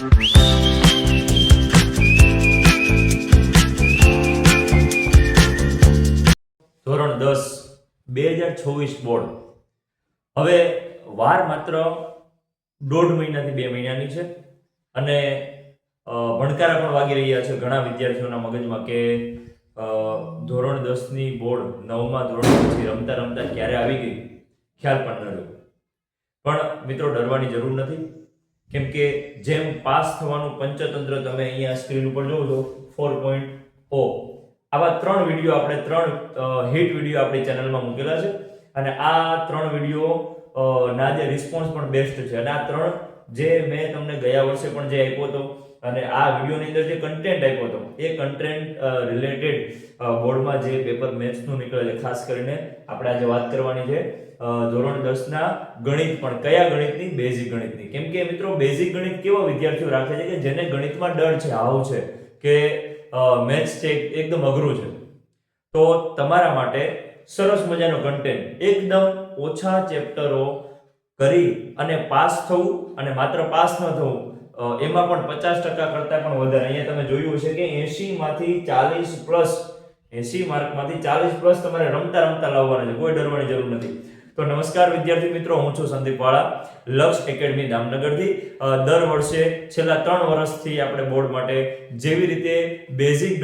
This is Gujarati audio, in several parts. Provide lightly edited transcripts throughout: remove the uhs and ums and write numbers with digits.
ધોરણ 10 2026 બોર્ડ હવે વાર માત્ર 1.5 મહિનાથી 2 મહિનાની છે અને ભણકારા પણ વાગી રહ્યા છે ઘણા વિદ્યાર્થીઓના મગજમાં કે ધોરણ 10 ની બોર્ડ 9મા ધોરણ પછી રમતા રમતા ક્યારે આવી ગઈ ખ્યાલ પણ ન રહ્યો. પણ મિત્રો ડરવાની જરૂર નથી, કેમ કે જેમ પાસ થવાનું પંચતંત્ર તમે અહીંયા સ્ક્રીન ઉપર જોવો છો 4.0 આવા 3 વિડીયો આપણે 3 હિટ વિડીયો આપણી ચેનલમાં મૂકેલા છે અને આ 3 વિડીયો ના જે રિસ્પોન્સ પણ બેસ્ટ છે અને આ 3 જે મેં તમને ગયા વર્ષે પણ જે આપ્યો હતો અને આ વિડીયોની અંદર જે કન્ટેન્ટ આપ્યો હતો એ કન્ટેન્ટ રિલેટેડ બોર્ડમાં જે પેપર મેથ્સનું નીકળે છે, ખાસ કરીને આપણે આજે વાત કરવાની છે ધોરણ 10 ના ગણિત, પણ કયા ગણિતની? બેઝિક ગણિતની. કેમ કે મિત્રો બેઝિક ગણિત કેવા વિદ્યાર્થીઓ રાખે છે કે જેને ગણિતમાં ડર છે, હાવ છે કે મેથ્સ છે એકદમ અઘરું છે, તો તમારા માટે સરસ મજાનો કન્ટેન્ટ, એકદમ ઓછા ચેપ્ટરો કરી અને પાસ થવું, અને માત્ર પાસ ન થવું એમાં પણ 50% કરતા પણ વધારે. અહીંયા તમે જોયું હશે કે 80 માંથી 40 પ્લસ, 80 માર્કમાંથી 40 પ્લસ તમારે રમતા રમતા લાવવાના છે, કોઈ ડરવાની જરૂર નથી. તો નમસ્કાર વિદ્યાર્થી મિત્રો, હું છું સંદીપ વાળા, લક્ષ એકેડમી જામનગરથી. દર વર્ષે છેલ્લા 3 વર્ષથી આપણે બોર્ડ માટે જેવી રીતે બેઝિક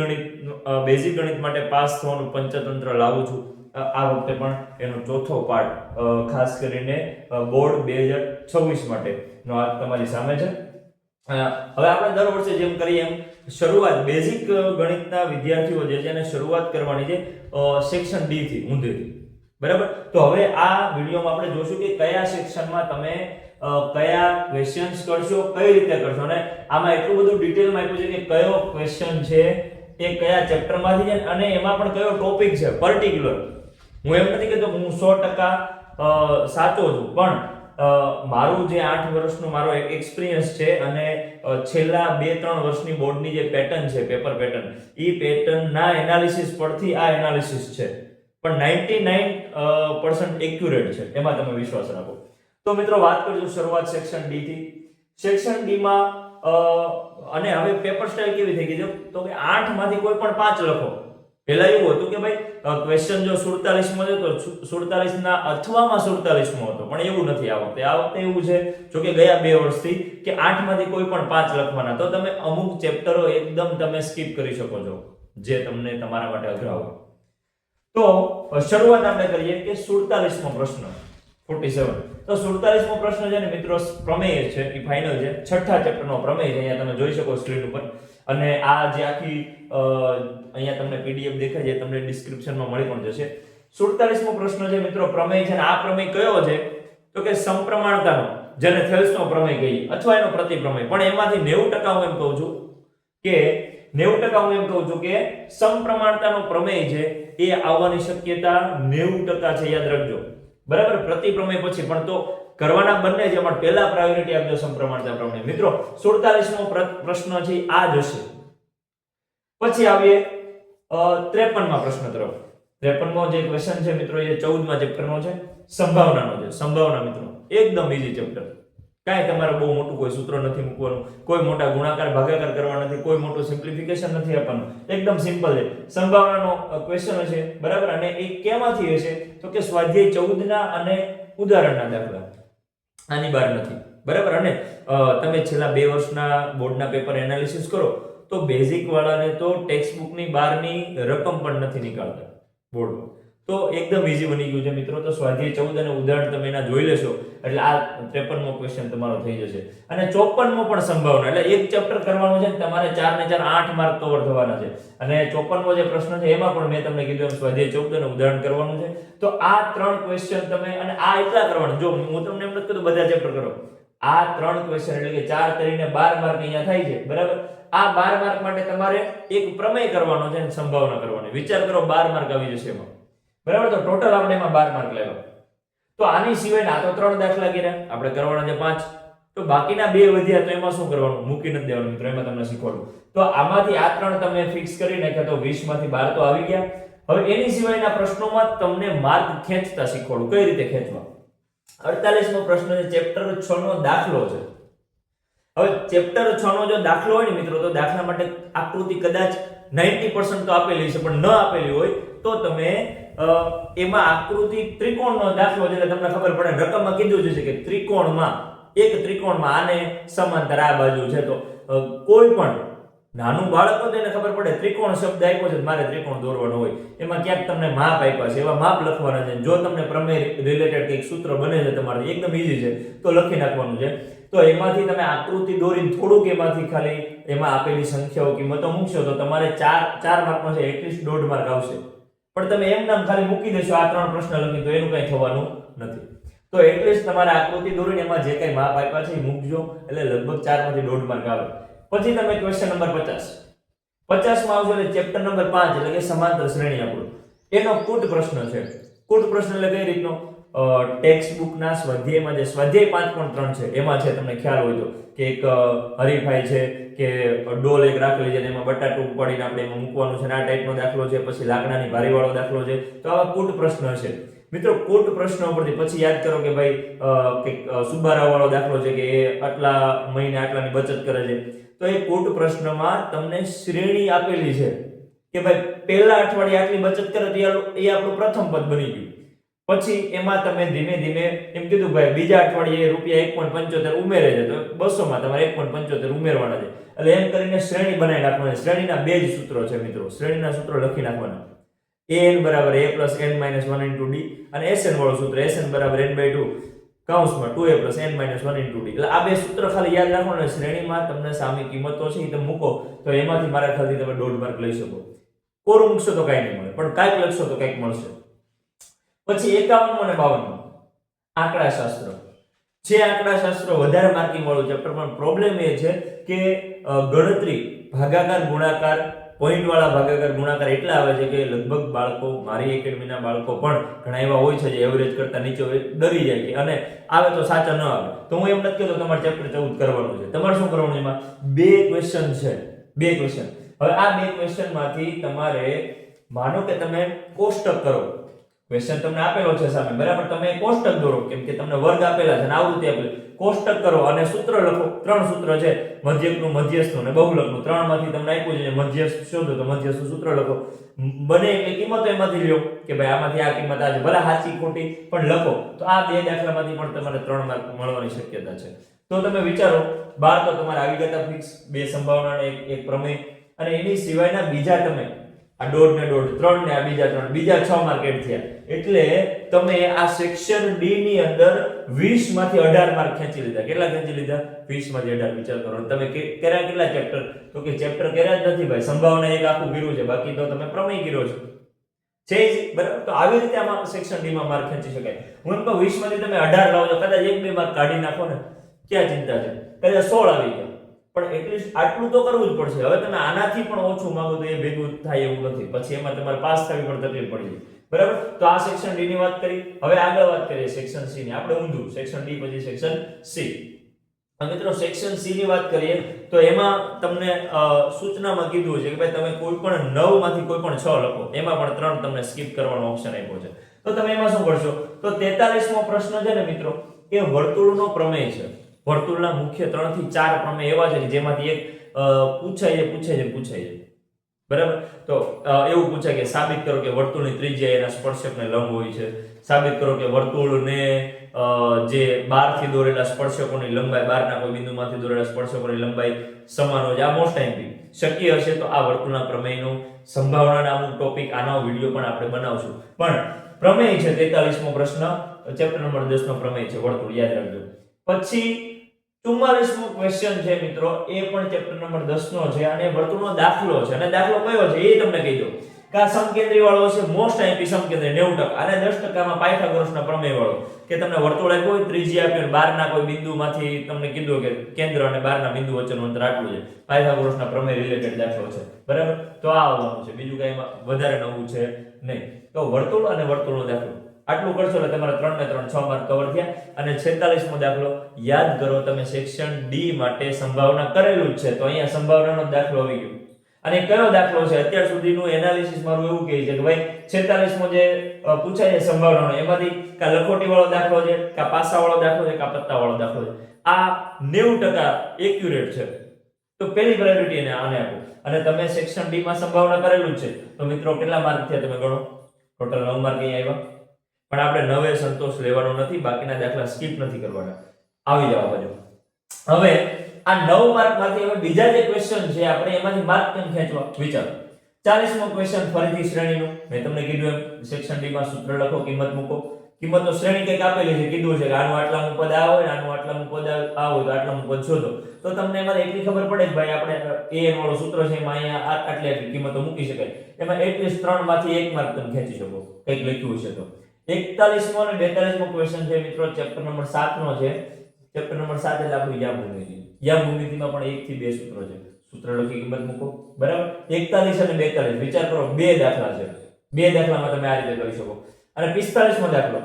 ગણિત માટે પાસ થવાનું પંચતંત્ર લાવું છું, આ વખતે પણ એનો ચોથો પાર્ટ ખાસ કરીને બોર્ડ 2026 માટેનો આ તમારી સામે છે. હવે આપણે દર વર્ષે જેમ કરીએ એમ શરૂઆત બેઝિક ગણિતના વિદ્યાર્થીઓ જે છે એને શરૂઆત કરવાની છે સેક્શન ડી થી, ઊંધેથી, બરાબર. તો હવે આ વિડીયોમાં આપણે જોશું કે કયા સેક્શનમાં તમે કયા ક્વેશ્ચન્સ કરશો, કઈ રીતે કરશો, અને આમાં એટલું બધું ડિટેલમાં આપ્યું છે કે કયો ક્વેશ્ચન છે એ કયા ચેપ્ટરમાંથી છે અને એમાં પણ કયો ટોપિક છે પર્ટિક્યુલર. હું એમ નથી કહેતો કે હું 100% સાચો છું, પણ મારું જે 8 વર્ષનો મારો એક્સપિરિયન્સ છે અને છેલ્લા 2-3 વર્ષની બોર્ડની જે પેટર્ન છે, પેપર પેટર્ન, એ પેટર્નના એનાલિસિસ પરથી આ એનાલિસિસ છે, પણ 99% એક્યુરેટ છે, એમાં તમે વિશ્વાસ રાખો. તો મિત્રો વાત કરજો શરૂઆત સેક્શન ડી થી. સેક્શન ડી માં અને હવે પેપર સ્ટાઇલ કેવી થઈ ગઈ છે તો કે 8 માંથી કોઈ પણ 5 લખો. પહેલા એવું હતું કે ભાઈ ક્વેશ્ચન જો 47 માં હતો તો 47 ના અથવામાં 47 માં હતો, પણ એવું નથી આ વખતે એવું છે, જો કે ગયા 2 વર્ષથી કે 8 માંથી કોઈ પણ 5 લખવાના. તો તમે અમુક ચેપ્ટરો એકદમ તમે સ્કીપ કરી શકો છો જે તમને તમારા માટે અઘરા હોય. તો શરૂઆત આપણે કરીએ કે 47મો પ્રશ્ન 47. તો 47મો પ્રશ્ન છે ને મિત્રો પ્રમેય છે, એ ફાઇનલ છે, છઠ્ઠા ચેપ્ટરનો પ્રમેય છે. અહીંયા તમે જોઈ શકો સ્ક્રીન ઉપર, અને આ જે આખી અહીંયા તમને પીડીએફ દેખાય છે, તમને ડિસ્ક્રિપ્શનમાં મળી પણ જશે. 47મો પ્રશ્ન છે મિત્રો પ્રમેય છે, અને આ પ્રમેય કયો છે તો કે સમપ્રમાણતાનો, જેને થેલ્સનો પ્રમેય કહીએ, અથવા એનો પ્રતિપ્રમેય. પણ એમાંથી 90% હું એમ કહું છું કે 90% હું એમ કહું છું કે સમપ્રમાણતાનો પ્રમેય છે એ આવવાની શક્યતા 90% છે, યાદ રાખજો, બરાબર. પ્રતિપ્રમેય પછી પણ તો કરવાના બંને છે, પણ પહેલા પ્રાયોરિટી આપજો સમપ્રમાણતા પ્રમેય. મિત્રો 47મો પ્રશ્ન છે આ જ હશે. પછી આવીએ 53મા પ્રશ્ન તરફ. 53મો જે ક્વેશ્ચન છે મિત્રો એ 14મા ચેપ્ટરનો છે, સંભાવનાનો છે. સંભાવના મિત્રો એકદમ ઈઝી ચેપ્ટર, કાંઈ તમારે બહુ મોટું કોઈ સૂત્ર નથી મૂકવાનું, કોઈ મોટા ગુણાકાર ભાગાકાર કરવા નથી, કોઈ મોટું સિમ્પ્લિફિકેશન નથી આપવાનું, એકદમ સિમ્પલ છે. સંભાવનાનો ક્વેશ્ચન છે, બરાબર. અને એ કેમાંથી હશે તો કે સ્વાધ્યાય 14 ના અને ઉદાહરણના દાખલા, આની બહાર નથી, બરાબર. અને તમે છેલ્લા 2 વર્ષના બોર્ડના પેપર એનાલિસિસ કરો તો બેઝિક વાળાને તો ટેક્સ્ટ બુકની બહારની રકમ પણ નથી નીકાળતા બોર્ડમાં. તો એકદમ ઈઝી બની ગયું છે મિત્રો. તો સ્વાધ્યાય 14 અને ઉદાહરણ તમે એના જોઈ લેશો એટલે આ 53મો ક્વેશ્ચન તમારો થઈ જશે. અને 54મો પણ સંભાવના, એટલે એક ચેપ્ટર કરવાનું છે, તમારે 4 ને 4 8 માર્ક કવર થવાના છે. અને 54મો જે પ્રશ્ન છે એમાં પણ મેં તમને કીધું એમ સ્વાધ્યાય 14 અને ઉદાહરણ કરવાનું છે. તો આ 3 ક્વેશ્ચન તમે, અને આ એટલા કરવાના, જો હું તમને એમ નથી કીધું બધા ચેપ્ટર કરો, આ 3 ક્વેશ્ચન એટલે કે 4 કરીને 12 માર્ક અહીંયા થાય છે, બરાબર. આ 12 માર્ક માટે તમારે એક પ્રમેય કરવાનો છે અને સંભાવના કરવાની. વિચાર કરો 12 માર્ક આવી જશે એમાં, બરાબર. તો ટોટલ આપણે એમાં 12 માર્ક લેવા. તો આની સિવાયના આ તો 3 દાખલા કર્યા, આપણે કરવાના છે 5. તો બાકીના 2 વધ્યા, તો એમાં શું કરવાનું? મૂકી નથી દેવાનું મિત્રો, એમાં તમને શીખવાડું. તો આમાંથી આ 3 તમે ફિક્સ કરી નાખ્યા તો 20 માંથી 12 તો આવી ગયા. હવે એની સિવાયના પ્રશ્નોમાં તમને માર્ક ખેંચતા શીખવાડું, કઈ રીતે ખેંચવા. 48મો પ્રશ્ન છે, ચેપ્ટર 6 નો દાખલો છે. હવે ચેપ્ટર 6 નો જો દાખલો હોય ને મિત્રો, તો દાખલા માટે આકૃતિ કદાચ 90% તો આપેલી છે, પણ ન આપેલી હોય તો તમે એમાં આકૃતિ ત્રિકોણનો દાખલો છે એટલે તમને ખબર પડે. રકમમાં કીધું છે કે ત્રિકોણમાં, એક ત્રિકોણમાં આને સમાંતર આ બાજુ છે, તો કોઈ પણ નાનું બાળક હોય તો એને ખબર પડે ત્રિકોણ શબ્દ આપ્યો છે, મારે ત્રિકોણ દોરવાનો હોય, એમાં ક્યાંક તમને માપ આપ્યા છે, એવા માપ લખવાના છે. જો તમને પ્રમેય રિલેટેડ કંઈક સૂત્ર બને છે તમારે, એકદમ ઈઝી છે, તો લખી નાખવાનું છે. તો એમાંથી તમે આકૃતિ દોરીને થોડુંક એમાંથી ખાલી એમાં આપેલી સંખ્યાઓ કિંમતો મૂકશો તો તમારે 4 માર્કનો છે, એટલીસ્ટ 1.5 માર્ક આવશે. પણ તમે એમ નામ ખાલી મૂકી દેશો આ 3 પ્રશ્ન લખી, તો એનું કંઈ થવાનું નથી. તો એટલીસ્ટ તમારે આકૃતિ દોરીને એમાં જે કંઈ માપ આપ્યા છે એ મૂકજો, એટલે લગભગ 4 માંથી 1.5 માર્ક આવે. પછી તમે ક્વેશ્ચન નંબર 50 માં આવશો એટલે ચેપ્ટર નંબર 5 એટલે કે સમાંતર શ્રેણી આપણું, એનો કુટ પ્રશ્ન છે. કુટ પ્રશ્ન એટલે કઈ રીતનો, ટેક્સ્ટ બુક ના સ્વાધ્યાયમાં જે સ્વાધ્યાય 5.3 છે એમાં છે, તમને ખ્યાલ હોય તો કે એક હરીફાઈ છે કે ડોલ એક રાખેલી છે, એમાં બટાટું ઉપાડીને આપણે એમાં મૂકવાનું છે, આ ટાઈપનો દાખલો છે. પછી લાકડાની ભારીવાળો દાખલો છે. તો આવા કુટ પ્રશ્ન છે મિત્રો. કુટ પ્રશ્નો ઉપરથી પછી યાદ કરો કે ભાઈ કે સુબારા વાળો દાખલો છે કે એ આટલા મહિને આટલાની બચત કરે છે. તો એ કુટ પ્રશ્નમાં તમને શ્રેણી આપેલી છે કે ભાઈ પહેલા અઠવાડિયે આટલી બચત કરે તો એ આપણું પ્રથમ પદ બની ગયું. પછી એમાં તમે ધીમે ધીમે એમ કીધું ભાઈ બીજા અઠવાડિયે ₹1.75 ઉમેરે છે, તો 200 માં તમારે 1.75 ઉમેરવાના છે. એટલે એમ કરીને શ્રેણી બનાવી નાખવાની. શ્રેણીના બે જ સૂત્રો છે મિત્રો, શ્રેણીના સૂત્રો લખી નાખવાના. an બરાબર a plus n minus 1 into d, અને sn વાળું સૂત્ર sn બરાબર n/2 કૌંસમાં 2a plus n minus 1 into d. એટલે આ બે સૂત્ર ખાલી યાદ રાખવાના. શ્રેણીમાં તમને સામી કિંમતો છે એ તમે મૂકો તો એમાંથી મારા ખ્યાલથી તમે 1.5 માર્ક લઈ શકો. કોરું મૂકશો તો કાંઈ નહીં મળે, પણ કાંઈક લખશો તો કાંઈક મળશે. પછી 51 અને 52 આંકડાશાસ્ત્ર છે. આંકડાશાસ્ત્ર વધારે માર્કિંગ વાળું ચેપ્ટર, પણ પ્રોબ્લેમ એ છે કે ગણતરી ભાગાકાર ગુણાકાર, પોઈન્ટ વાળા ભાગાકાર ગુણાકાર એટલા આવે છે કે લગભગ બાળકો, મારી એકેડમીના બાળકો પણ ઘણા એવા હોય છે જે એવરેજ કરતા નીચે હોય, ડરી જાય કે અને આવે તો સાચા ન આવે. તો હું એમ નથી કહેતો તમારે ચેપ્ટર 14 કરવાનું છે. તમારે શું કરવાનું, એમાં 2 ક્વેશ્ચન છે, 2 ક્વેશ્ચન. હવે આ 2 ક્વેશ્ચન માંથી તમારે માનો કે તમે કોષ્ટક કરો, ક્વેશ્ચન તમને આપેલો છે સામે, બરાબર, તમે કોષ્ટક દોરો કેમ કે તમને વર્ગ આપેલા છે અને આવૃત્તિ આપેલી. કોષ્ટક કરો અને સૂત્ર લખો. 3 સૂત્ર છે, મધ્યકનું, મધ્યસ્થનું અને બહુલકનું. 3 માંથી તમને આપ્યું છે મધ્યસ્થ શોધો, તો મધ્યસ્થનું સૂત્ર લખો. બને એટલી કિંમતો એમાંથી લ્યો કે ભાઈ આમાંથી આ કિંમત આ છે, ભલે સાચી ખોટી પણ લખો. તો આ 2 દાખલામાંથી પણ તમારે 3 માર્ક મળવાની શક્યતા છે. તો તમે વિચારો 12 તો તમારે આવી ગયા ફિક્સ, 2 સંભાવના અને એક પ્રમેય, અને એની સિવાયના બીજા તમે આ 1.5 ને 1.5, 3 ને આ બીજા 3, બીજા 6 માર્ક એડ થયા. એટલે તમે આ સેક્શન ડી ની અંદર 20 માંથી 18 માર્ક ખેંચી લીધા. કેટલા ખેંચી લીધા? 20 માંથી 18. વિચાર કરો. તમે કર્યા કેટલા ચેપ્ટર? તો કે ચેપ્ટર કર્યા જ નથી ભાઈ, સંભાવના એક આખું કર્યું છે, બાકી તો તમે પ્રમેય કર્યો છે બરાબર. તો આવી રીતે આમાં સેક્શન ડી માં માર્ક ખેંચી શકાય. હું એમ કહું 20 માંથી તમે 18 લાવજો, કદાચ 1-2 માર્ક કાઢી નાખો ને, ક્યાં ચિંતા છે, કદાચ 16 આવી ગયા, પણ એટલીસ્ટ આટલું તો કરવું જ પડશે. હવે તમે આનાથી પણ ઓછું માંગો તો એ ભેગું થાય એવું નથી, પછી એમાં તમારે પાસ થવી પણ તકલીફ પડી જાય, બરાબર. તો આ સેક્શન ડી ની વાત કરી. હવે આગળ વાત કરીએ સેક્શન સી ની. આપણે ઊંધું સેક્શન ડી પછી સેક્શન સી. મિત્રો સેક્શન સી ની વાત કરીએ તો એમાં તમને સૂચનામાં કીધું છે કે ભાઈ તમે કોઈ પણ 9 માંથી કોઈ પણ 6 લખો, એમાં પણ 3 તમને સ્કીપ કરવાનો ઓપ્શન આપ્યો છે. તો તમે એમાં શું કરશો? તો 43મો પ્રશ્ન છે ને મિત્રો, એ વર્તુળનો પ્રમેય છે. વર્તુળના મુખ્ય 3 થી 4 પ્રમેય એવા છે કે જેમાંથી એક પૂછાય છે, બરાબર. તો એવું પૂછાય કે સાબિત કરો કે વર્તુળની ત્રિજ્યા એના સ્પર્શકને લંબ હોય છે. સાબિત કરો કે વર્તુળને જે 12 થી દોરેલા સ્પર્શકોની લંબાઈ, 12 ના કોઈ બિંદુમાંથી દોરેલા સ્પર્શકોની લંબાઈ સમાન હોય છે. આ મોસ્ટ ટાઈમ શક્ય હશે તો આ વર્તુળના પ્રમેયનો સંભાવનાના અમુક ટોપિક, આનો વિડિયો પણ આપણે બનાવશું. પણ પ્રમેય છે 43મો પ્રશ્ન, ચેપ્ટર નંબર 10 નો પ્રમેય છે વર્તુળ, યાદ રાખજો. પછી 44મો ક્વેશ્ચન છે મિત્રો, એ પણ ચેપ્ટર નંબર 10 નો છે અને વર્તુળનો દાખલો છે. અને દાખલો કયો છે એ તમને કહી દઉં કે આ સમકેન્દ્રી વાળો છે, મોસ્ટ આઈપી સમકેન્દ્રી 90%, અને 10%માં પાયથાગોરસના પ્રમેય વાળો કે તમને વર્તુળ આપ્યું હોય, ત્રિજ્યા આપી હોય, 12 ના કોઈ બિંદુમાંથી તમને કીધું કે કેન્દ્ર અને 12 ના બિંદુ વચ્ચેનું અંતર આટલું છે, પાયથાગોરસના પ્રમેય રિલેટેડ દાખલો છે, બરાબર. તો આ આવવાનું છે, બીજું કઈ વધારે નવું છે નહીં. તો વર્તુળ અને વર્તુળનો દાખલો આટલું કરશો એટલે તમારા 3 ને 3 6 માર્ક કવર થયા. અને 46મો દાખલો યાદ કરો, તમે સેક્શન ડી માટે સંભાવના કરેલું જ છે, તો અહીંયા સંભાવનાનો દાખલો આવી ગયો. અને કયો દાખલો છે? અત્યાર સુધીનું એનાલિસિસ મારું એવું કહે છે કે ભાઈ 46મો જે પૂછાય છે સંભાવનાનો, એમાંથી કા લખોટી વાળો દાખલો છે, કા પાસા વાળો દાખલો છે, કા પત્તા વાળો દાખલો છે. આ 90% એક્યુરેટ છે, તો પહેલી પ્રાયોરિટી એને આને આપો. અને તમે સેક્શન ડી માં સંભાવના કરેલું છે, તો મિત્રો કેટલા માર્ક થયા તમે ગણો? ટોટલ 9 માર્ક અહીં આવ્યા. પણ આપણે 9 સંતોષ લેવાનો નથી, બાકીના દાખલા સ્કીપ નથી કરવાના. આવી જવા બાજુ. હવે આ 9 માર્ક માંથી હવે બીજા જે ક્વેશ્ચન છે આપણે એમાંથી માર્ક કેમ ખેંચવા વિચારો. 40મો ક્વેશ્ચન ફરીથી શ્રેણીનું. મેં તમને કીધું એમ સેક્શન ડી માં સૂત્ર લખો, કિંમત મૂકો. કિંમતો શ્રેણી કંઈક આપેલી છે, કીધું છે કે આનું આટલાનું પદ આ હોય, આનું આટલાનું પદ આ હોય, તો આટલાનું પદ શોધો. તો તમને એમાં એટલી ખબર પડે કે ભાઈ આપણે an વાળો સૂત્ર છે એમાં અહીંયા આટલી કિંમતો મૂકી શકાય. એમાં એટલીસ્ટ 3 માંથી 1 માર્ક તમે ખેંચી શકો, કંઈક લખ્યું છે તો. 41મો અને 42મો ક્વેશ્ચન છે મિત્રો, ચેપ્ટર નંબર 7 નો છે. ચેપ્ટર નંબર 7 એટલે આપણું યામ ભૂમિતિ. યામ ભૂમિતિમાં પણ 1 થી 2 સૂત્રો છે. સૂત્ર લખી કિંમત મૂકો, બરાબર. 41 અને 42 વિચાર કરો, બે દાખલા છે. બે દાખલામાં તમે આ રીતે કરી શકો. અને 45મો દાખલો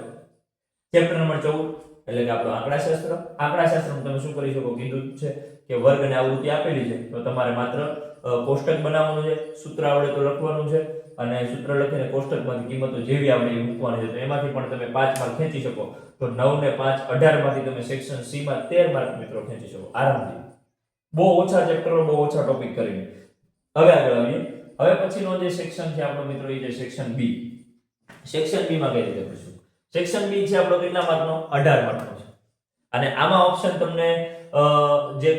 ચેપ્ટર નંબર 14 એટલે કે આપણો આંકડાશાસ્ત્ર. આંકડાશાસ્ત્રમાં તમે શું કરી શકો? કીધું છે કે વર્ગ અને આવૃત્તિ આપેલી છે, તો તમારે માત્ર કોષ્ટક બનાવવાનું છે, સૂત્ર આવડે તો લખવાનું છે, અને સૂત્ર લખીને કોષ્ટકમાંથી કિંમતો જેવી આવડે એ મૂકવાની છે. તો એમાંથી પણ તમે 5 માર્ક ખેંચી શકો. તો 9 ને 5 18 માંથી તમે સેક્શન સી માં 13 માર્ક મિત્રો ખેંચી શકો આરામથી. બહુ ઓછા ચેપ્ટરો, બહુ ઓછા ટોપિક કરીને. હવે આગળ આવીએ. હવે પછીનો જે સેક્શન છે આપણો મિત્રો એ છે સેક્શન બી. સેક્શન બી માં કઈ રીતે કરશું? સેક્શન બી છે આપણો કેટલા માર્કનો? 18 માર્કનો છે. અને આમાં ઓપ્શન તમને જે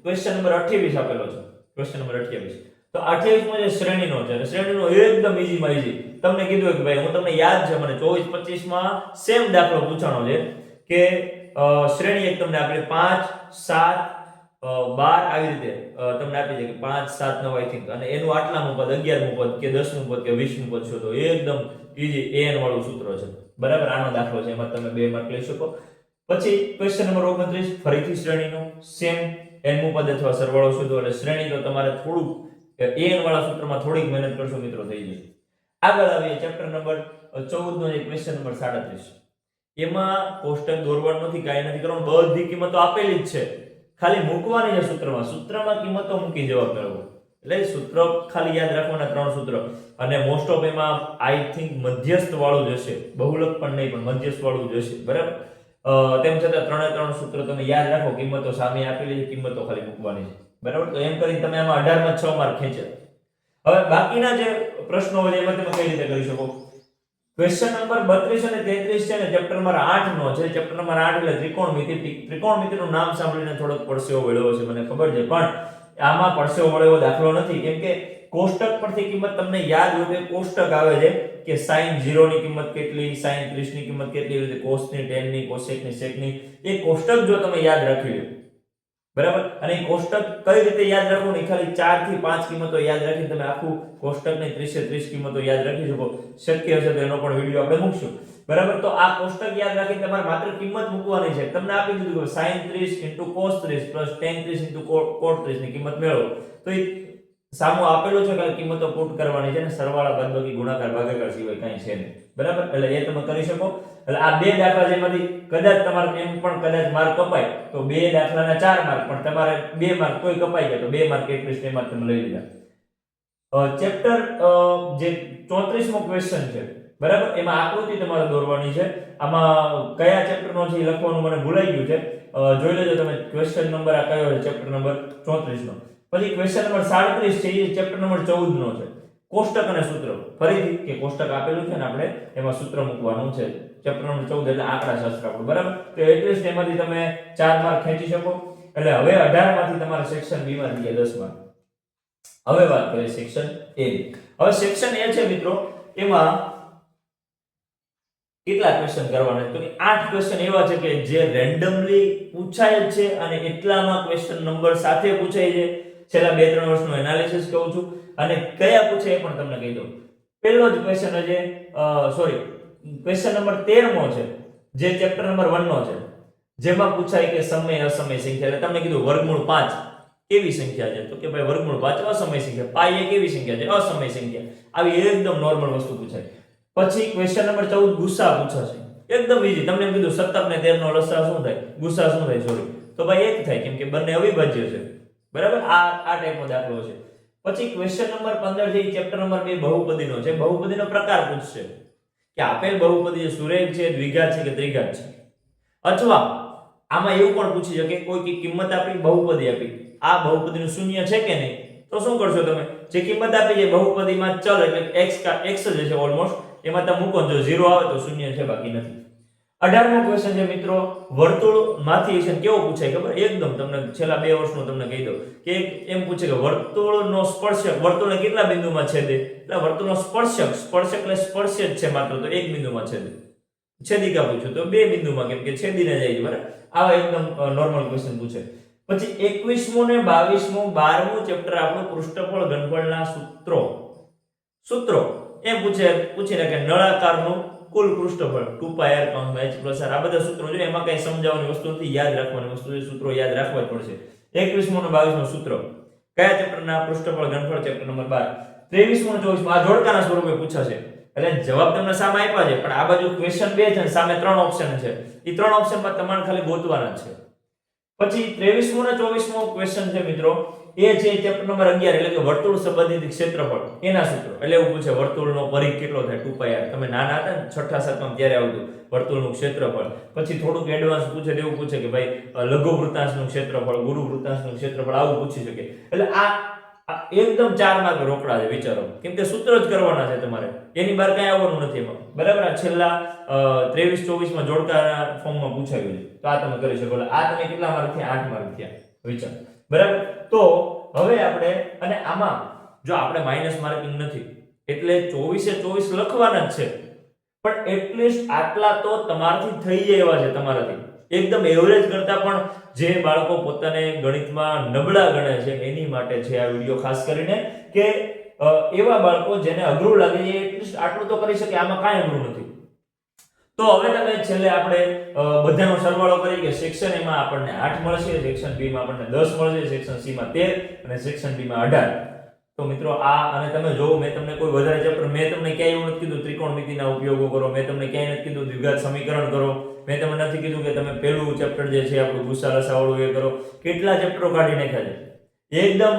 ક્વેશ્ચન નંબર 28 આપેલો છે, ક્વેશ્ચન નંબર 28, તો 28 માં જે શ્રેણીનો છે, અને શ્રેણીનો એકદમ ઈઝી માં ઈઝી તમને કીધું કે ભાઈ હું તમને યાદ છે, મને 24-25 માં સેમ દાખલો પૂછાણો છે કે શ્રેણી એક તમને આપેલી 5 7 12 આવી રીતે તમને આપી છે કે 5 7 9 આઈ થિંક, અને એનું આટલાનું પદ 11મું પદ કે 10મું પદ કે 20મું પદ શોધો. એકદમ ઈઝી an વાળું સૂત્ર છે, બરાબર. આનો દાખલો છે, એમાં તમે 2 માર્ક લઈ શકો. પછી ક્વેશ્ચન નંબર 29 ફરીથી શ્રેણીનો સેમ nમું પદ અથવા સરવાળો શોધો. એટલે શ્રેણી તો તમારે થોડુંક an વાળા સૂત્રમાં થોડીક મહેનત કરશો મિત્રો થઈ જશે. આગળ આવીએ ચેપ્ટર નંબર 14 નો જે ક્વેશ્ચન નંબર 37. એમાં કોષ્ટક દોરવાનું નથી, કાંઈ નથી કરવાનું, બધી કિંમતો આપેલી જ છે, ખાલી મૂકવાની છે સૂત્રમાં. સૂત્રમાં કિંમતો મૂકી જવાબ મેળવો. એટલે સૂત્ર ખાલી યાદ રાખવાના 3 સૂત્ર. અને મોસ્ટ ઓફ એમાં આઈ થિંક મધ્યસ્થ વાળું જ હશે, બહુલક પણ નહીં, પણ મધ્યસ્થ વાળું જ હશે, બરાબર. તેમ છતાં 3 સૂત્ર તમે યાદ રાખો. કિંમતો સામે આપેલી છે, કિંમતો ખાલી મૂકવાની છે, બરાબર. તો એમ કરીને તમે આમાં 18 માં 6 માર્ક ખેંચ્યા. હવે બાકીના જે પ્રશ્નો હોય એમાં તમે કઈ રીતે કરી શકો? ક્વેશ્ચન નંબર 32 અને 33 છે ને ચેપ્ટર નંબર 8 નો છે. ચેપ્ટર નંબર 8 એટલે ત્રિકોણમિતિ. ત્રિકોણમિતિનું નામ સાંભળીને થોડોક પરસેવો વળ્યો છે, મને ખબર છે, પણ આમાં પરસેવો વળ્યો દાખલો નથી, કેમ કે કોષ્ટક પરથી કિંમત તમને યાદ હોય તો કોષ્ટક આવે છે કે sin 0 ની કિંમત કેટલી, sin 30 ની કિંમત કેટલી, એવી રીતે cos ની, tan ની, cosec ની, sec ની, એ કોષ્ટક જો તમે યાદ રાખી લો, બરાબર. અને એ કોષ્ટક કઈ રીતે યાદ રાખવું? ને ખાલી 4 થી 5 કિંમતો યાદ રાખીને તમે આખું કોષ્ટકની 30 કિંમતો યાદ રાખી શકો. શક્ય હશે તો એનો પણ વિડિયો આપણે મૂકશું, બરાબર. તો આ કોષ્ટક યાદ રાખીને તમારે માત્ર કિંમત મૂકવાની છે. તમને આપી દીધું કે sin 30 cos 30 tan 30 cot 30 ની કિંમત મેળવો. તો એ સામો આપેલો છે કે કિંમતો પુટ કરવાની છે, ને સરવાળા બાદબાકી ગુણાકાર ભાગાકાર સિવાય કંઈ છે નહીં, બરાબર. એટલે એ તમે કરી શકો. એટલે આ બે દાખલા જેમાંથી કદાચ તમારે એમ પણ કદાચ માર્ક કપાય તો બે દાખલાના 4 માર્ક, પણ તમારે 2 માર્ક કોઈ કપાઈ ગયા તો 2 માર્ક એટલીસ્ટ એમાં તમે લઈ લીધા. ચેપ્ટર જે 34મો ક્વેશ્ચન છે, બરાબર. એમાં આકૃતિ તમારે દોરવાની છે. આમાં કયા ચેપ્ટરનો છે એ લખવાનું મને ભૂલાઈ ગયું છે, જોઈ લેજો તમે. ક્વેશ્ચન નંબર આ કયો છે? ચેપ્ટર નંબર 34 નો. પછી ક્વેશ્ચન નંબર 37 છે, એ ચેપ્ટર નંબર 14 નો છે. કોષ્ટક અને સૂત્ર. ફરીથી કે કોષ્ટક આપેલું છે ને આપણે એમાં સૂત્ર મૂકવાનું છે. ચેપ્ટર નંબર 14 એટલે આંકડાશાસ્ત્ર આપણું, બરાબર. તો એટલીસ્ટ એમાંથી તમે 4 માર્ક ખેંચી શકો. એટલે હવે 18 માંથી તમારે સેક્શન બી માં થઈ ગયા 10 માર્ક. હવે વાત કરીએ સેક્શન એ. હવે સેક્શન એ છે મિત્રો, એમાં કેટલા ક્વેશ્ચન કરવાના? તો કે 8 ક્વેશ્ચન એવા છે કે જે રેન્ડમલી પૂછાય જ છે, અને એટલામાં ક્વેશ્ચન નંબર સાથે પૂછાય છે. છેલ્લા 2-3 વર્ષનું એનાલિસિસ કહું છું, અને કયા પૂછે એ પણ તમને કહી દઉં. પહેલો જ ક્વેશ્ચન છે, ક્વેશ્ચન નંબર 13મો છે, જે ચેપ્ટર નંબર 1 નો છે, જેમાં પૂછાય કે સમય અસમય સંખ્યા. એટલે તમને કીધું વર્ગમૂળ 5 કેવી સંખ્યા છે? તો કે ભાઈ વર્ગમૂળ 5 અસમય સંખ્યા, પાઈ એ કેવી સંખ્યા છે? અસમય સંખ્યા. આવી એકદમ નોર્મલ વસ્તુ પૂછાય. પછી ક્વેશ્ચન નંબર 14 ગુસા પૂછાશે. એકદમ ઈઝી. તમને એમ કીધું 17 ને 13 નો લસા શું થાય? ગુસા શું થાય? સોરી, તો ભાઈ એક થાય, કેમ કે બંને અવિભાજ્ય છે, બરાબર. આ ટાઈપનો દાખલો છે. પછી ક્વેશ્ચન નંબર 15 છે, ચેપ્ટર નંબર 2 બહુપદીનો છે. બહુપદીનો પ્રકાર પૂછશે કે આપેલ બહુપદી સુરેખ છે, દ્વિઘાત છે કે ત્રિઘાત છે, અથવા આમાં એવું પણ પૂછી શકે કોઈ કિંમત આપી બહુપદી આપી, આ બહુપદીનું શૂન્ય છે કે નહીં, તો શું કરશો તમે, જે કિંમત આપી છે બહુપદીમાં ચલ એટલે x જ છે ઓલમોસ્ટ, એમાં તમે મૂકો, જો 0 આવે તો શૂન્ય છે, બાકી નથી. 18મો ક્વેશ્ચન છે મિત્રો, વર્તુળમાંથી છે કેવો પૂછાય ખબર, એકદમ તમને છેલ્લા 2 વર્ષનો તમને કહી દઉં કે એમ પૂછે કે વર્તુળનો સ્પર્શક વર્તુળને કેટલા બિંદુમાં છેદે, એટલે વર્તુળનો સ્પર્શક એટલે સ્પર્શ જ છે માત્ર, તો એક બિંદુમાં છેદે. છેદિકા પૂછ્યું તો 2 બિંદુમાં, કેમ કે છેદીને જાય છે, બરાબર. આવા એકદમ નોર્મલ ક્વેશ્ચન પૂછે. પછી 21મો ને 22મો 12મું ચેપ્ટર આપણું પૃષ્ઠફળ ઘનફળના સૂત્રો એમ પૂછીને કે નળાકારનું કુલ પૃષ્ઠફળ 2πr h+r, આ બધા સૂત્રો જો, એમાં કઈ સમજાવવાની વસ્તુ નથી, યાદ રાખવાની વસ્તુ છે, સૂત્રો યાદ રાખવા જ પડશે. 21મો અને 22મો સૂત્રો કયા ચેપ્ટરના પૃષ્ઠફળ ઘનફળ, ચેપ્ટર નંબર 12. 23મો અને 24મો આ જોડકાના સ્વરૂપે પૂછાશે, એટલે જવાબ તમને સામે આપ્યા છે, પણ આ બાજુ ક્વેશ્ચન 2 છે અને સામે 3 ઓપ્શન છે, એ 3 ઓપ્શનમાં તમારે ખાલી ગોતવાના છે. પછી 23મો અને 24મો ક્વેશ્ચન છે મિત્રો, એ છે ચેપ્ટર નંબર 11 એટલે કે વર્તુળ સંબંધિત ક્ષેત્રફળ, એના સૂત્રો. એટલે એવું પૂછે વર્તુળનો પરિઘ કેટલો થાય 2πr, તમે નાના હતા ને 6ઠા 7માં ત્યારે આવતું વર્તુળનું ક્ષેત્રફળ. પછી થોડુંક એડવાન્સ પૂછે, એવું પૂછે કે ભાઈ લઘુ વૃત્તાંશનું ક્ષેત્રફળ, ગુરુ વૃત્તાંશનું ક્ષેત્રફળ, આવું પૂછી શકે. એટલે આ એકદમ 4 માર્ક રોકડા છે, વિચારો, કેમ કે સૂત્ર જ કરવાના છે તમારે, એની બહાર કઈ આવવાનું નથી એમાં, બરાબર. આ છેલ્લા 23-24માં જોડકાના ફોર્મમાં પૂછાયું છે, તો આ તમે કરી શકો. એટલે આ તમે કેટલા માર્ક થયા, 8 માર્ક થયા, વિચાર, બરાબર. તો હવે આપણે, અને આમાં જો આપણે માઈનસ માર્કિંગ નથી એટલે 24 લખવાના જ છે, પણ એટલીસ્ટ આટલા તો તમારાથી થઈ જાય એવા છે, તમારાથી એકદમ એવરેજ કરતા પણ જે બાળકો પોતાને ગણિતમાં નબળા ગણે છે એની માટે છે આ વિડિયો, ખાસ કરીને કે એવા બાળકો જેને અઘરું લાગે છે એટલીસ્ટ આટલું તો કરી શકે, આમાં કાંઈ અઘરું નથી. તો હવે તમે છેલ્લે આપણે બધાનો સરવાળો કરી કે સેક્શન A માં આપણને 8 મળશે, સેક્શન B માં આપણને 10 મળશે, સેક્શન C માં 13 અને સેક્શન D માં 18. તો મિત્રો આ, અને તમે જો મેં તમને કોઈ વધારે ચેપ્ટર, મેં તમને ક્યાંય એવું નથી કીધું ત્રિકોણમિતિના ઉપયોગો કરો, મેં તમને ક્યાંય નથી કીધું દ્વિઘાત સમીકરણ કરો, મેં તમને નથી કીધું કે તમે પહેલું ચેપ્ટર જે છે આપણું ગુસા લસાવાળું એ કરો. કેટલા ચેપ્ટરો કાઢી નાખ્યા છે, એકદમ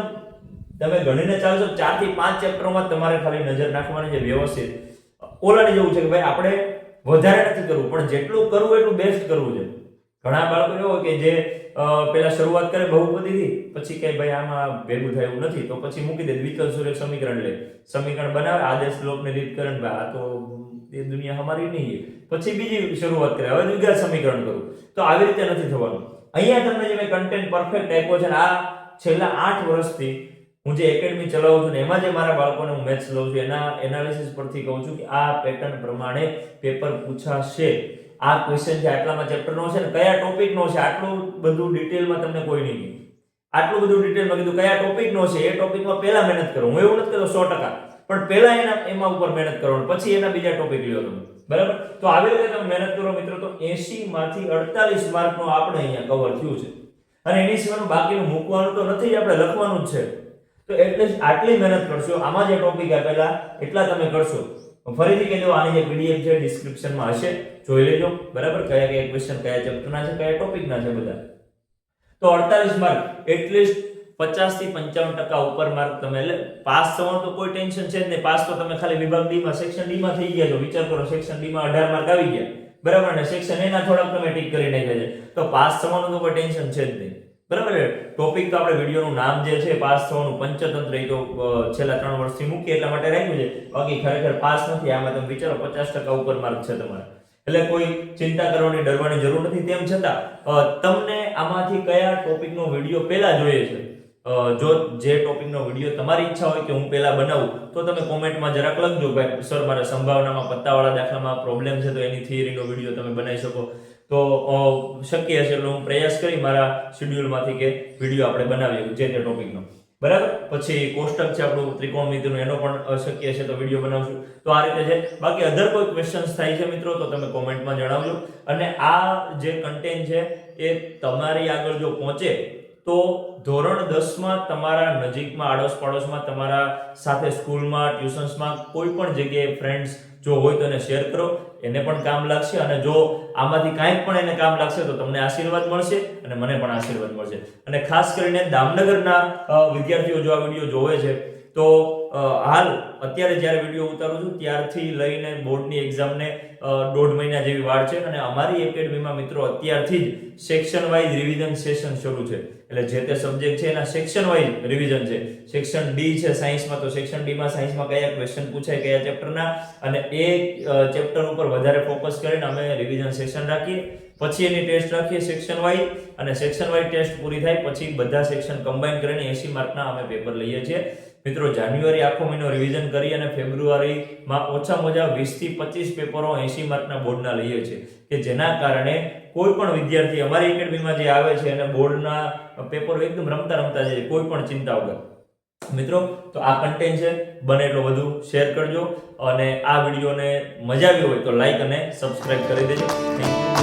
તમે ગણીને ચાલશો 4 થી 5 ચેપ્ટરોમાં તમારે ખાલી નજર નાખવાની છે વ્યવસ્થિત. ઓલાની જેવું છે કે ભાઈ આપણે વધારે નથી કરવું, પણ જેટલું કરવું એટલું બેસ્ટ કરવું છે. ઘણા બાળકો એવો કે જે પેલા શરૂઆત કરે બહુપદીથી, પછી કઈ ભાઈ આમાં ભેગું થાય એવું નથી, તો પછી મૂકી દે, દ્વિતલ સુરેખ સમીકરણ લે, સમીકરણ બનાવે, આદેશ લોપની રીત કરે, ભાઈ આ તો એ દુનિયા અમારી નહીં, પછી બીજી શરૂઆત કરે, હવે દ્વિઘાત સમીકરણ કરું. તો આવી રીતે નથી થવાનું. અહીંયા તમને જે મેં કન્ટેન્ટ પરફેક્ટ આપ્યો છે, આ છેલ્લા 8 વર્ષથી હું જે એકેડમી ચલાવું છું ને એમાં જે મારા બાળકોને હું મેથ્સ લઉં છું, એના એનાલિસિસ પરથી કહું છું કે આ પેટર્ન પ્રમાણે પેપર પૂછાશે. આ ક્વેશ્ચન છે આટલામાં ચેપ્ટરનો છે ને કયા ટોપિકનો છે, આટલું બધું ડિટેલમાં તમને કોઈ નહીં કહે. આટલું બધું ડિટેલમાં કીધું કયા ટોપિકનો છે, એ ટોપિકમાં પહેલા મહેનત કરો. હું એવું નથી કહેતો 100%, પણ પહેલા એમાં ઉપર મહેનત કરવાનું, પછી એના બીજા ટોપિક લ્યો તમે, બરાબર. તો આવી રીતે તમે મહેનત કરો મિત્રો, તો 80 માંથી 48 માર્કનો આપણે અહીંયા કવર થયું છે, અને એની સિવાયનું બાકીનું મૂકવાનું તો નથી જ, આપણે લખવાનું જ છે. તો એટલે આટલી મહેનત કરશો, આમાં જે ટોપિક આપેલા એટલા તમે કરશો. ફરીથી કહી દો, આની જે પીડીએફ છે ડિસ્ક્રિપ્શનમાં હશે, જોઈ લેજો, બરાબર. કયા કયા ક્વેશ્ચન કયા ચેપ્ટરના છે, કયા ટોપિકના છે બધા. તો 48 માર્ક એટલીસ્ટ 50 થી 55% ઉપર માર્ક તમે, એટલે પાસ થવાનું તો કોઈ ટેન્શન છે જ નહીં. પાસ તો તમે ખાલી વિભાગ D માં, સેક્શન D માં થઈ ગયા છો. વિચાર કરો, સેક્શન D માં 18 માર્ક આવી ગયા, બરાબર, અને સેક્શન A ના થોડાક તમે ટીક કરી નાખ્યા છે, તો પાસ થવાનું તો કોઈ ટેન્શન છે જ નહીં, બરાબર. ટોપિક તો આપણે વિડિયોનું નામ જે છે પાસ થવાનું પંચતંત્ર, એ તો છેલ્લા 3 વર્ષથી મૂકી એટલા માટે રાખ્યું છે, બાકી ખરેખર પાસ નથી. આમાં તમે વિચારો 50% ઉપર માર્ક છે તમારા, એટલે કોઈ ચિંતા કરવાની, ડરવાની જરૂર નથી. તેમ છતાં તમને આમાંથી કયા ટોપિકનો વિડિયો પહેલા જોઈએ છે, જો જે ટોપિકનો વિડિયો તમારી ઈચ્છા હોય કે હું પહેલા બનાવું, તો તમે કોમેન્ટમાં જરાક લખજો, ભાઈ સર મારે સંભાવનામાં પત્તાવાળા દાખલામાં પ્રોબ્લેમ છે, તો એની થિયરીનો વિડિયો તમે બનાવી શકો. તો શક્ય હશે એટલે હું પ્રયાસ કરી મારા શેડ્યુલમાંથી કે વિડિયો આપણે બનાવીએ જે તે ટોપિકનો, બરાબર. પછી કોષ્ટક છે આપણું ત્રિકોણમિતિનું, એનો પણ શક્ય હશે તો વિડિયો બનાવશું. તો આ રીતે છે. બાકી અધર કોઈ ક્વેશ્ચન્સ થાય છે મિત્રો, તો તમે કોમેન્ટમાં જણાવજો. અને આ જે કન્ટેન્ટ છે એ તમારી આગળ જો પહોંચે, તો ધોરણ 10 માં તમારા નજીકમાં, આડોશ પાડોશમાં, તમારા સાથે સ્કૂલમાં, ટ્યુશન્સમાં, કોઈ પણ જગ્યાએ ફ્રેન્ડ્સ જો હોય તો એને શેર કરો, એને પણ કામ લાગશે. અને જો આમાંથી કાંઈક પણ એને કામ લાગશે તો તમને આશીર્વાદ મળશે અને મને પણ આશીર્વાદ મળશે. અને ખાસ કરીને દામનગરના વિદ્યાર્થીઓ જો આ વિડીયો જોવે છે, તો હાલ અત્યારે જ્યારે વિડીયો ઉતારું છું ત્યારથી લઈને બોર્ડની એક્ઝામને 1.5 મહિના જેવી વાર છે અને અમારી એકેડમીમાં મિત્રો અત્યારથી જ સેક્શન વાઇઝ રિવિઝન સેશન શરૂ છે. એટલે જે તે સબ્જેક્ટ છે એના સેક્શન વાઇઝ રિવિઝન છે. સેક્શન ડી છે સાયન્સમાં, તો સેક્શન ડી માં સાયન્સમાં કયા ક્વેશ્ચન પૂછાય કયા ચેપ્ટરના, અને એ ચેપ્ટર ઉપર વધારે ફોકસ કરીને અમે રિવિઝન સેશન રાખીએ. પછી એની ટેસ્ટ રાખીએ સેક્શન વાઇઝ, અને સેક્શન વાઇઝ ટેસ્ટ પૂરી થાય પછી બધા સેક્શન કમ્બાઈન કરીને 80 માર્કના અમે પેપર લઈએ છીએ. મિત્રો જાન્યુઆરી આખો મહિનો રિવિઝન કરી અને ફેબ્રુઆરીમાં ઓછામાં ઓછા 20 થી 25 પેપરો 80 માર્કના બોર્ડના લઈએ છીએ, કે જેના કારણે કોઈ પણ વિદ્યાર્થી અમારી એકેડમીમાં જે આવે છે અને બોર્ડના પેપરો એકદમ રમતા જાય, કોઈ પણ ચિંતા વગર. મિત્રો તો આ કન્ટેન્ટ છે, બને એટલો વધુ શેર કરજો, અને આ વિડીયોને મજા આવી હોય તો લાઈક અને સબસ્ક્રાઇબ કરી દેજો. Thank you.